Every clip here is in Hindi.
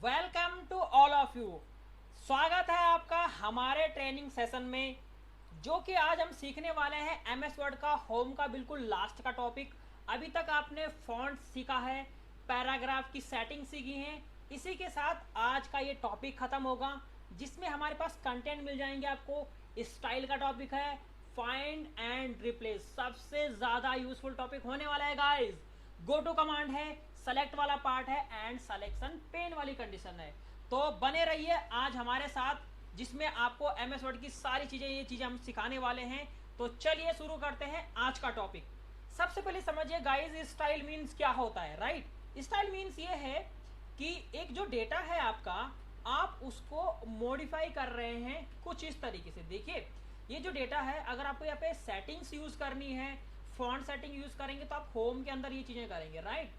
Welcome to all of you. स्वागत है आपका हमारे ट्रेनिंग सेशन में, जो कि आज हम सीखने वाले हैं एमएस वर्ड का होम का बिल्कुल लास्ट का टॉपिक। अभी तक आपने फॉन्ट सीखा है, पैराग्राफ की सेटिंग सीखी है। इसी के साथ आज का ये टॉपिक खत्म होगा, जिसमें हमारे पास कंटेंट मिल जाएंगे आपको। स्टाइल का टॉपिक है, फाइंड एंड रिप्लेस, सबसे ज़्यादा यूजफुल टॉपिक होने वाला है गाइज। गो टू कमांड है, सेलेक्ट वाला पार्ट है एंड सिलेक्शन पेन वाली कंडीशन है। तो बने रहिए आज हमारे साथ, जिसमें आपको एमएस वर्ड की सारी चीजें ये चीजें हम सिखाने वाले हैं। तो चलिए शुरू करते हैं आज का टॉपिक। सबसे पहले समझिए गाइज, स्टाइल मीन्स क्या होता है। राइट, स्टाइल मीन्स ये है कि एक जो डेटा है आपका, आप उसको मॉडिफाई कर रहे हैं कुछ इस तरीके से। देखिए, ये जो डेटा है, अगर आपको यहाँ पे सेटिंग्स यूज करनी है, फॉन्ट सेटिंग यूज करेंगे, तो आप होम के अंदर ये चीजें करेंगे। राइट,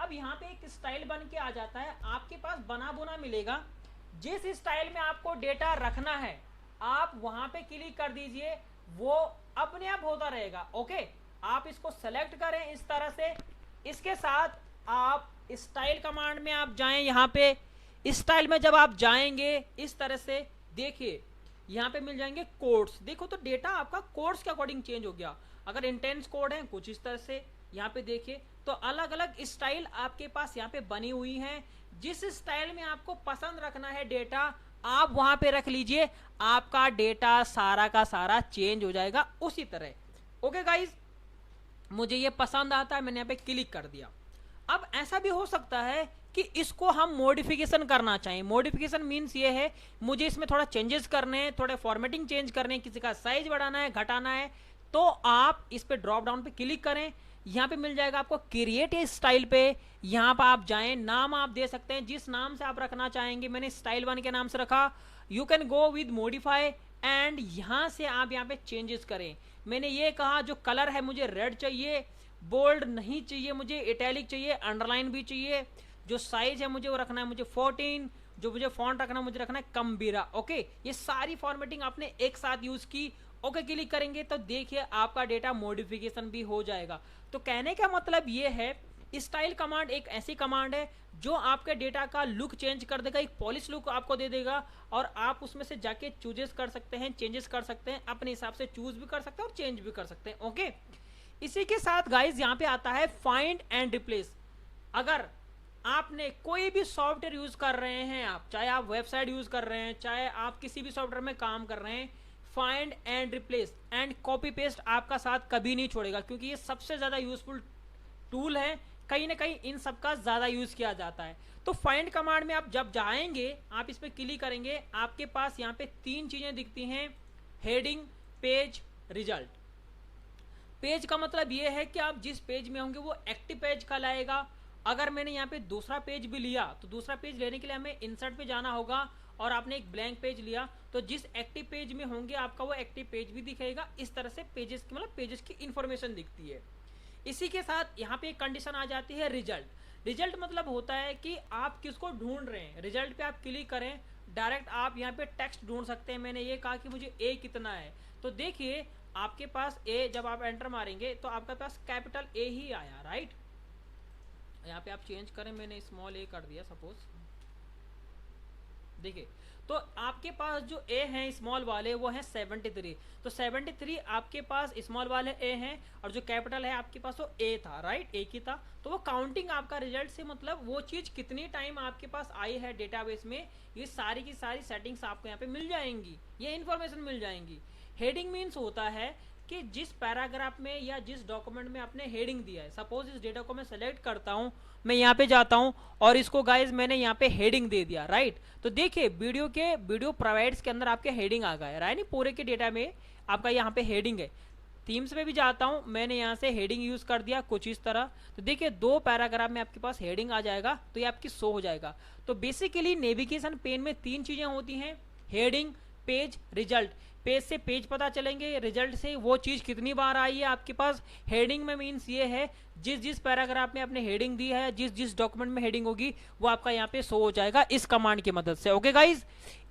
अब यहाँ पे एक स्टाइल बन के आ जाता है, आपके पास बना बुना मिलेगा। जिस स्टाइल में आपको डेटा रखना है, आप वहां पे क्लिक कर दीजिए, वो अपने आप होता रहेगा। ओके, आप इसको सेलेक्ट करें इस तरह से। इसके साथ आप स्टाइल कमांड में आप जाएं। यहाँ पे स्टाइल में जब आप जाएंगे इस तरह से, देखिए यहाँ पे मिल जाएंगे कोड्स। देखो तो डेटा आपका कोड्स के अकॉर्डिंग चेंज हो गया। अगर इंटेंस कोड है कुछ इस तरह से, यहाँ पे देखिए तो अलग अलग स्टाइल आपके पास यहाँ पे बनी हुई हैं। जिस स्टाइल में आपको पसंद रखना है डेटा, आप वहां पे रख लीजिए, आपका डेटा सारा का सारा चेंज हो जाएगा उसी तरह। ओके गाइज, मुझे ये पसंद आता है, मैंने यहाँ पे क्लिक कर दिया। अब ऐसा भी हो सकता है कि इसको हम मॉडिफिकेशन करना चाहें। मॉडिफिकेशन मीन्स ये है, मुझे इसमें थोड़ा चेंजेस करने हैं, थोड़े फॉर्मेटिंग चेंज करने हैं, किसी का साइज बढ़ाना है, घटाना है, तो आप इस पे ड्रॉप डाउन पे क्लिक करें। यहाँ पे मिल जाएगा आपको क्रिएट ए स्टाइल पे। यहाँ पर आप जाएं, नाम आप दे सकते हैं जिस नाम से आप रखना चाहेंगे। मैंने स्टाइल 1 के नाम से रखा। You can go with modify and यहाँ से आप यहाँ पे चेंजेस करें। मैंने ये कहा जो कलर है मुझे रेड चाहिए, बोल्ड नहीं चाहिए, मुझे इटैलिक चाहिए, अंडरलाइन भी चाहिए। जो साइज है मुझे वो रखना है, मुझे 14। जो मुझे फॉन्ट रखना है, मुझे रखना है कम्बीरा। ओके, ये सारी फॉर्मेटिंग आपने एक साथ यूज की। ओके क्लिक करेंगे तो देखिए आपका डेटा मॉडिफिकेशन भी हो जाएगा। तो कहने का मतलब ये है, स्टाइल कमांड एक ऐसी कमांड है जो आपके डेटा का लुक चेंज कर देगा, एक पॉलिश लुक आपको दे देगा, और आप उसमें से जाके चूजेस कर सकते हैं, चेंजेस कर सकते हैं, अपने हिसाब से चूज भी कर सकते हैं और चेंज भी कर सकते हैं। ओके, इसी के साथ गाइज यहाँ पे आता है फाइंड एंड रिप्लेस। अगर आपने कोई भी सॉफ्टवेयर यूज कर रहे हैं, आप चाहे आप वेबसाइट यूज कर रहे हैं, चाहे आप किसी भी सॉफ्टवेयर में काम कर रहे हैं, find and replace and copy paste आपका साथ कभी नहीं छोड़ेगा, क्योंकि ये सबसे ज्यादा यूजफुल टूल है। कहीं ना कहीं इन सब का ज्यादा यूज किया जाता है। तो फाइंड कमांड में आप जब जाएंगे, आप इस पर क्लिक करेंगे, आपके पास यहाँ पे 3 चीजें दिखती हैं, हेडिंग, पेज, रिजल्ट। पेज का मतलब ये है कि आप जिस पेज में होंगे वो एक्टिव पेज कहलाएगा। अगर मैंने यहाँ पे दूसरा पेज भी लिया, तो दूसरा पेज लेने के लिए हमें इंसर्ट पे जाना होगा, और आपने एक ब्लैंक पेज लिया, तो जिस एक्टिव पेज में होंगे आपका वो एक्टिव पेज भी दिखेगा। इस तरह से पेजेस की मतलब पेजेस की इंफॉर्मेशन दिखती है। इसी के साथ यहाँ पे एक कंडीशन आ जाती है रिजल्ट। रिजल्ट मतलब होता है कि आप किसको ढूंढ रहे हैं। रिजल्ट पे आप क्लिक करें, डायरेक्ट आप यहाँ पे टेक्स्ट ढूंढ सकते हैं। मैंने ये कहा कि मुझे ए कितना है, तो देखिए आपके पास ए, जब आप एंटर मारेंगे तो आपके पास कैपिटल ए ही आया। राइट, यहाँ पे आप चेंज करें, मैंने स्मॉल ए कर दिया सपोज। देखिए तो आपके पास जो ए हैं स्मॉल वाले वो हैं 73। तो 73 आपके पास स्मॉल वाले ए हैं, और जो कैपिटल है आपके पास वो ए था। राइट, ए की था। तो वो काउंटिंग आपका रिजल्ट से मतलब वो चीज कितनी टाइम आपके पास आई है डेटाबेस में, ये सारी की सारी सेटिंग्स आपको यहाँ पे मिल जाएंगी, ये इन्फॉर्मेशन मिल जाएंगी। हेडिंग मीन्स होता है कि जिस पैराग्राफ में या जिस डॉक्यूमेंट में आपने हेडिंग दिया है, सपोज इस डेटा को मैं सेलेक्ट करता हूं, मैं यहाँ पे जाता हूं और इसको गाइज मैंने यहाँ पे हेडिंग दे दिया। राइट, तो देखिए वीडियो प्रोवाइड्स के अंदर आपके हेडिंग आ गए। राइट, नहीं पूरे के डेटा में आपका यहाँ पे हेडिंग है। थीम्स पे भी जाता हूं, मैंने यहाँ से हेडिंग यूज कर दिया कुछ इस तरह, तो देखिए 2 पैराग्राफ में आपके पास हेडिंग आ जाएगा, तो ये आपकी शो हो जाएगा। तो बेसिकली नेविगेशन पेन में 3 चीजें होती हैं, हेडिंग, पेज, रिजल्ट। पेज से पेज पता चलेंगे, रिजल्ट से वो चीज कितनी बार आई है आपके पास। हेडिंग में मीन्स ये है जिस जिस पैराग्राफ में आपने हेडिंग दी है, जिस जिस डॉक्यूमेंट में हेडिंग होगी वो आपका यहाँ पे शो हो जाएगा इस कमांड की मदद से। ओके गाइज,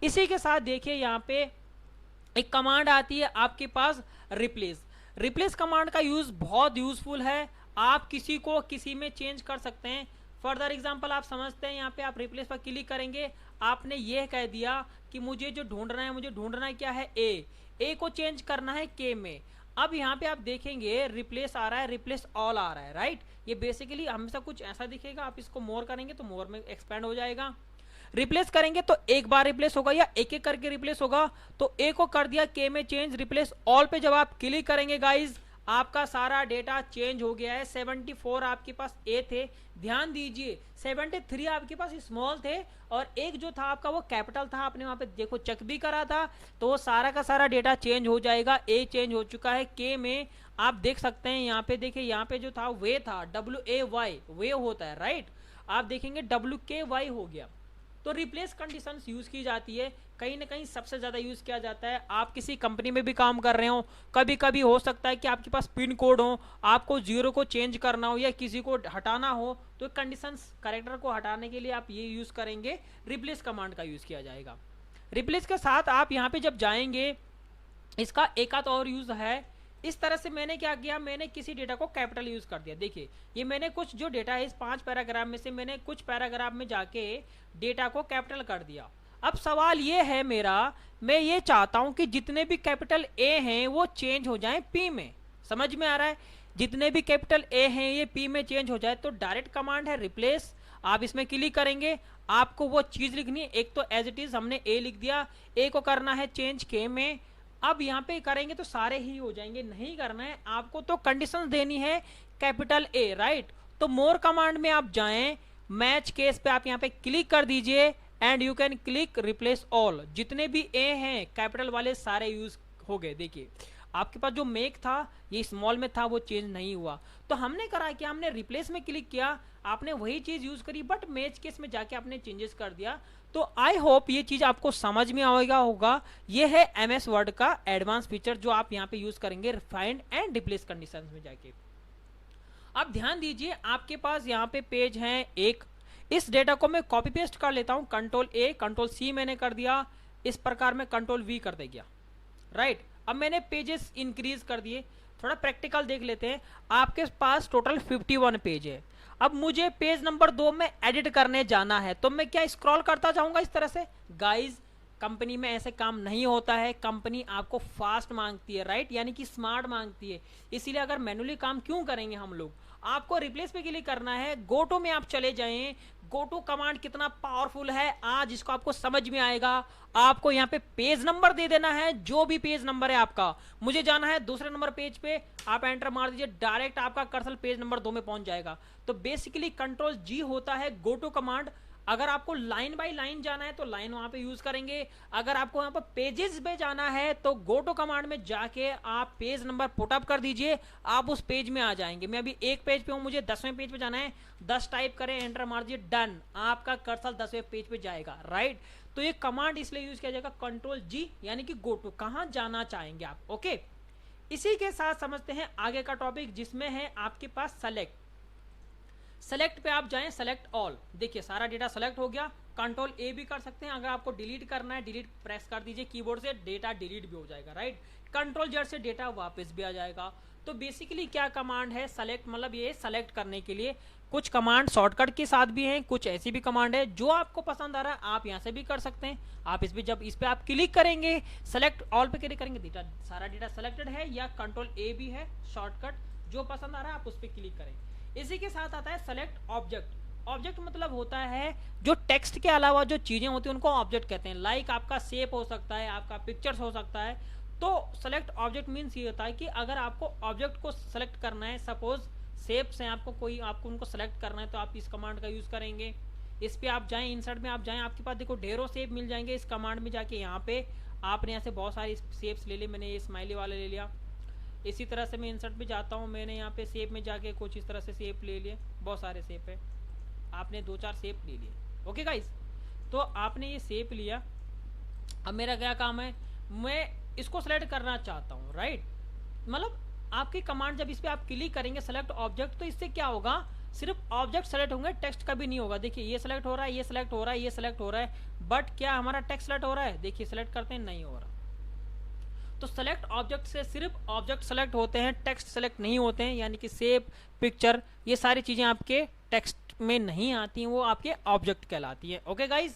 इसी के साथ देखिए यहाँ पे एक कमांड आती है आपके पास, रिप्लेस। रिप्लेस कमांड का यूज बहुत यूजफुल है। आप किसी को किसी में चेंज कर सकते हैं। फर्दर एग्जांपल आप समझते हैं, यहाँ पे आप रिप्लेस पर क्लिक करेंगे, आपने ये कह दिया कि मुझे जो ढूंढना है, मुझे ढूंढना है क्या है, ए को चेंज करना है के में। अब यहाँ पे आप देखेंगे रिप्लेस आ रहा है, रिप्लेस ऑल आ रहा है, राइट। ये बेसिकली हमेशा कुछ ऐसा दिखेगा, आप इसको मोर करेंगे तो मोर में एक्सपेंड हो जाएगा। रिप्लेस करेंगे तो एक बार रिप्लेस होगा या एक एक करके रिप्लेस होगा, तो ए को कर दिया के में चेंज, रिप्लेस ऑल पे जब आप क्लिक करेंगे गाइज, आपका सारा डेटा चेंज हो गया है। 74 आपके पास ए थे, ध्यान दीजिए 73 आपके पास स्मॉल थे और एक जो था आपका वो कैपिटल था, आपने वहां पे देखो चेक भी करा था, तो वो सारा का सारा डेटा चेंज हो जाएगा। ए चेंज हो चुका है के में, आप देख सकते हैं यहाँ पे, देखिए यहाँ पे जो था वे था WAY, वे होता है, राइट। आप देखेंगे WKY हो गया। तो रिप्लेस कंडीशंस यूज की जाती है, कहीं ना कहीं सबसे ज्यादा यूज किया जाता है। आप किसी कंपनी में भी काम कर रहे हो, कभी कभी हो सकता है कि आपके पास पिन कोड हो, आपको 0 को चेंज करना हो या किसी को हटाना हो, तो कंडीशंस कैरेक्टर को हटाने के लिए आप ये यूज करेंगे, रिप्लेस कमांड का यूज किया जाएगा। रिप्लेस के साथ आप यहाँ पे जब जाएंगे, इसका एक आध और यूज है। इस तरह से मैंने क्या किया, मैंने किसी डेटा को कैपिटल यूज कर दिया। देखिए ये मैंने कुछ जो डेटा है इस 5 पैराग्राफ में से मैंने कुछ पैराग्राफ में जाके डेटा को कैपिटल कर दिया। अब सवाल ये है मेरा, मैं ये चाहता हूं कि जितने भी कैपिटल ए हैं वो चेंज हो जाएं पी में। समझ में आ रहा है, जितने भी कैपिटल ए हैं ये पी में चेंज हो जाए, तो डायरेक्ट कमांड है रिप्लेस। आप इसमें क्लिक करेंगे, आपको वो चीज लिखनी है, एक तो एज इट इज हमने ए लिख दिया, ए को करना है चेंज के में। अब यहाँ पे करेंगे तो सारे ही हो जाएंगे, नहीं करना है आपको, तो कंडीशंस देनी है कैपिटल ए, राइट। तो मोर कमांड में आप जाएं, मैच केस पे आप यहाँ पे क्लिक कर दीजिए and you can click replace all. जितने भी ए हैं कैपिटल वाले सारे यूज हो गए। देखिए आपके पास जो मेक था ये स्मॉल में था, वो चेंज नहीं हुआ, तो हमने करा कि हमने रिप्लेस में क्लिक किया, आपने वही चीज यूज करी, बट मैच केस में जाके आपने चेंजेस कर दिया। तो आई होप ये चीज आपको समझ में आएगा होगा। ये है MS वर्ड का एडवांस फीचर जो आप यहाँ पे यूज करेंगे फाइंड एंड रिप्लेस कंडीशंस में जाके। अब ध्यान दीजिए आपके पास यहाँ पे पेज है एक, इस डेटा को मैं कॉपी पेस्ट कर लेता हूँ, Ctrl+A Ctrl+C मैंने कर दिया, इस प्रकार में Ctrl+V कर देगा, राइट। अब मैंने पेजेस इंक्रीज कर दिए, थोड़ा प्रैक्टिकल देख लेते हैं। आपके पास टोटल 51 पेज है। अब मुझे पेज नंबर 2 में एडिट करने जाना है, तो मैं क्या स्क्रॉल करता जाऊंगा इस तरह से? गाइज कंपनी में ऐसे काम नहीं होता है, कंपनी आपको फास्ट मांगती है, राइट, यानी कि स्मार्ट मांगती है। इसीलिए अगर मैनुअली काम क्यों करेंगे हम लोग, आपको रिप्लेस पे क्लिक करना है, गोटो में आप चले जाएं। गोटो कमांड कितना पावरफुल है आज इसको आपको समझ में आएगा। आपको यहाँ पे पेज नंबर दे देना है, जो भी पेज नंबर है आपका, मुझे जाना है दूसरे नंबर पेज पे, आप एंटर मार दीजिए, डायरेक्ट आपका कर्सर पेज नंबर 2 में पहुंच जाएगा। तो बेसिकली Ctrl+G होता है गोटो कमांड। अगर आपको लाइन बाय लाइन जाना है तो लाइन वहां पे यूज करेंगे, अगर आपको यहाँ पर पेजेस पे जाना है तो गोटो कमांड में जाके आप पेज नंबर पुटअप कर दीजिए, आप उस पेज में आ जाएंगे। मैं अभी एक पेज पे हूँ, मुझे 10वें पेज पे जाना है, 10 टाइप करें, एंटर मार दीजिए, डन, आपका कर्सर 10वें पेज पे जाएगा, राइट। तो ये कमांड इसलिए यूज किया जाएगा Ctrl+G, यानी कि गोटो, कहाँ जाना चाहेंगे आप, ओके। इसी के साथ समझते हैं आगे का टॉपिक, जिसमें है आपके पास सेलेक्ट। सेलेक्ट पे आप जाएं, सेलेक्ट ऑल, देखिए सारा डेटा सेलेक्ट हो गया। Ctrl+A भी कर सकते हैं, अगर आपको डिलीट करना है डिलीट प्रेस कर दीजिए कीबोर्ड से, डेटा डिलीट भी हो जाएगा, राइट। Ctrl+Z से डेटा वापस भी आ जाएगा। तो बेसिकली क्या कमांड है सेलेक्ट, मतलब ये सेलेक्ट करने के लिए कुछ कमांड शॉर्टकट के साथ भी हैं, कुछ ऐसी भी कमांड है, जो आपको पसंद आ रहा है आप यहाँ से भी कर सकते हैं। आप इस पे जब इस पे आप क्लिक करेंगे, सेलेक्ट ऑल पे क्लिक करेंगे, डेटा सारा डेटा सेलेक्टेड है, या Ctrl+A भी है शॉर्टकट, जो पसंद आ रहा है आप उस पर क्लिक करें। इसी के साथ आता है सेलेक्ट ऑब्जेक्ट। ऑब्जेक्ट मतलब होता है जो टेक्स्ट के अलावा जो चीजें होती हैं उनको ऑब्जेक्ट कहते हैं। लाइक आपका शेप हो सकता है, आपका पिक्चर्स हो सकता है। तो सेलेक्ट ऑब्जेक्ट मीन्स ये होता है कि अगर आपको ऑब्जेक्ट को सेलेक्ट करना है, सपोज शेप्स हैं, आपको उनको सेलेक्ट करना है, तो आप इस कमांड का यूज करेंगे। इस पे आप जाएं, इंसर्ट में आप जाएं, आपके पास देखो ढेरों शेप मिल जाएंगे। इस कमांड में जाके यहाँ पे आपने यहाँ से बहुत सारी शेप्स ले ली, मैंने ये स्माइली वाला ले लिया। इसी तरह से मैं इंसर्ट पे जाता हूँ, मैंने यहाँ पे शेप में जाके कुछ इस तरह से शेप ले लिए, बहुत सारे शेप है, आपने 2-4 शेप ले लिए, ओके गाइस। तो आपने ये शेप लिया, अब मेरा क्या काम है, मैं इसको सेलेक्ट करना चाहता हूँ, राइट। मतलब आपकी कमांड जब इस पे आप क्लिक करेंगे सेलेक्ट ऑब्जेक्ट, तो इससे क्या होगा, सिर्फ ऑब्जेक्ट सेलेक्ट होंगे, टेक्स्ट कभी नहीं होगा। देखिए ये सेलेक्ट हो रहा है, ये सेलेक्ट हो रहा है, ये सेलेक्ट हो रहा है, बट क्या हमारा टेक्स्ट सेलेक्ट हो रहा है? देखिए सेलेक्ट करते हैं, नहीं हो रहा। तो सेलेक्ट ऑब्जेक्ट से सिर्फ ऑब्जेक्ट सेलेक्ट होते हैं, टेक्स्ट सेलेक्ट नहीं होते हैं, यानी कि शेप, पिक्चर, ये सारी चीज़ें आपके टेक्स्ट में नहीं आती हैं, वो आपके ऑब्जेक्ट कहलाती हैं। ओके गाइज,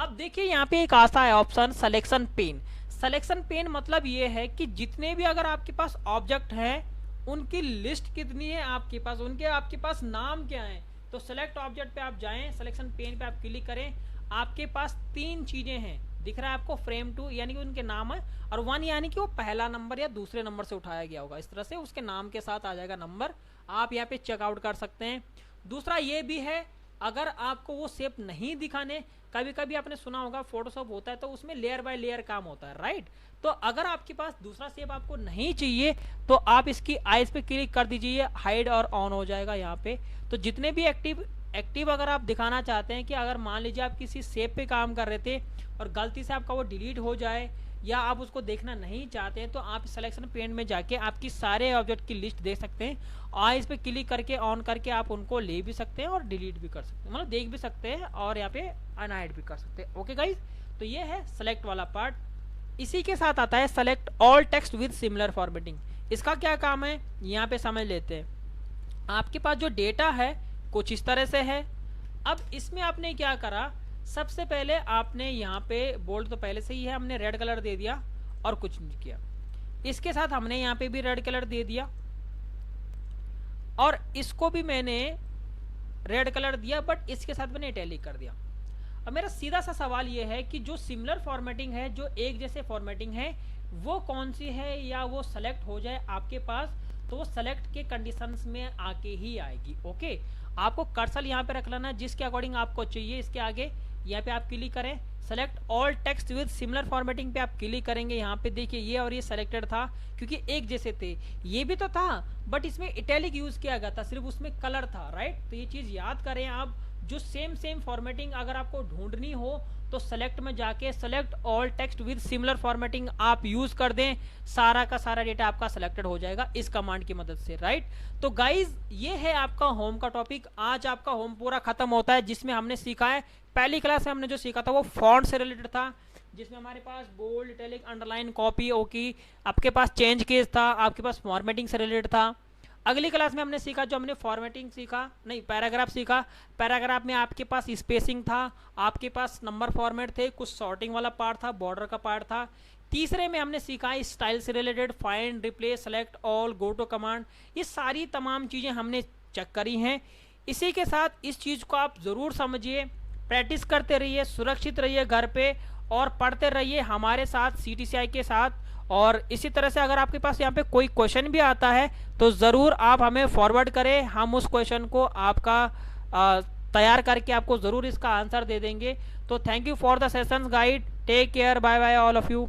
अब देखिए यहाँ पे एक आता है option selection pen. Selection pen मतलब ये है कि जितने भी अगर आपके पास ऑब्जेक्ट हैं उनकी लिस्ट कितनी है आपके पास, उनके आपके पास नाम क्या है। तो सेलेक्ट ऑब्जेक्ट पे आप जाएं, सिलेक्शन पेन पे आप क्लिक करें, आपके पास 3 चीजें हैं, दिख रहा है आपको, फ्रेम 2 यानी कि उनके नाम है, और 1 यानी कि वो पहला नंबर या दूसरे नंबर से उठाया गया होगा, इस तरह से उसके नाम के साथ आ जाएगा नंबर, आप यहाँ पे चेकआउट कर सकते हैं। दूसरा ये भी है, अगर आपको वो शेप नहीं दिखाने, कभी कभी आपने सुना होगा फोटोशॉप होता है तो उसमें लेयर बाय लेयर काम होता है, राइट। तो अगर आपके पास दूसरा शेप आपको नहीं चाहिए तो आप इसकी आइज पे क्लिक कर दीजिए, हाइड और ऑन हो जाएगा यहाँ पे। तो जितने भी एक्टिव अगर आप दिखाना चाहते हैं कि अगर मान लीजिए आप किसी शेप पे काम कर रहे थे और गलती से आपका वो डिलीट हो जाए या आप उसको देखना नहीं चाहते हैं, तो आप सिलेक्शन पेन में जाके आपकी सारे ऑब्जेक्ट की लिस्ट देख सकते हैं, और इस पे क्लिक करके ऑन करके आप उनको ले भी सकते हैं और डिलीट भी कर सकते हैं, मतलब देख भी सकते हैं और यहाँ पे अनहाइड भी कर सकते हैं। ओके गाइज, तो ये है सेलेक्ट वाला पार्ट। इसी के साथ आता है select all text with similar formatting. इसका क्या काम है यहाँ पे समझ लेते हैं। आपके पास जो डेटा है कुछ इस तरह से है। अब इसमें आपने क्या करा, सबसे पहले आपने यहाँ पे बोल्ड तो पहले से ही है, हमने रेड कलर दे दिया और कुछ नहीं किया। इसके साथ हमने यहाँ पे भी रेड कलर दे दिया और इसको भी मैंने रेड कलर दिया, बट इसके साथ मैंने इटैलिक कर दिया। अब मेरा सीधा सा सवाल ये है कि जो सिमिलर फॉर्मेटिंग है, जो एक जैसे फॉर्मेटिंग है, वो कौन सी है, या वो सेलेक्ट हो जाए आपके पास तो वो सेलेक्ट के कंडीशंस में आके ही आएगी। ओके, आपको कर्सर यहाँ पे रख लेना जिसके अकॉर्डिंग आपको चाहिए। इसके आगे यहाँ पे आप क्लिक करें, select all text with similar formatting पे आप क्लिक करेंगे। यहाँ पे देखिए ये और ये सेलेक्टेड था क्योंकि एक जैसे थे, ये भी तो था बट इसमें इटैलिक यूज किया गया था, सिर्फ उसमें कलर था, राइट। तो ये चीज याद करें आप, जो सेम फॉर्मेटिंग अगर आपको ढूंढनी हो तो सेलेक्ट में जाके select all text with similar formatting आप यूज कर दें, सारा का सारा डेटा आपका सेलेक्टेड हो जाएगा इस कमांड की मदद से, राइट। तो गाइज ये है आपका होम का टॉपिक। आज आपका होम पूरा खत्म होता है, जिसमें हमने सीखा है, पहली क्लास में हमने जो सीखा था वो फॉन्ट से रिलेटेड था, जिसमें हमारे पास बोल्ड, इटैलिक, अंडरलाइन, कॉपी, ओकी, आपके पास चेंज केस था, आपके पास फॉर्मेटिंग से रिलेटेड था। अगली क्लास में हमने सीखा, जो हमने फॉर्मेटिंग सीखा, नहीं पैराग्राफ सीखा, पैराग्राफ में आपके पास स्पेसिंग था, आपके पास नंबर फॉर्मेट थे, कुछ सॉर्टिंग वाला पार्ट था, बॉर्डर का पार्ट था। तीसरे में हमने सीखा स्टाइल से related, find, replace, select all, go to command, ये सारी तमाम चीज़ें हमने चेक करी हैं। इसी के साथ इस चीज़ को आप ज़रूर समझिए, प्रैक्टिस करते रहिए, सुरक्षित रहिए घर पे और पढ़ते रहिए हमारे साथ CTCI के साथ। और इसी तरह से अगर आपके पास यहाँ पे कोई क्वेश्चन भी आता है तो ज़रूर आप हमें फॉरवर्ड करें, हम उस क्वेश्चन को आपका तैयार करके आपको ज़रूर इसका आंसर दे देंगे। तो thank you for the sessions guide, take care, bye bye all of you.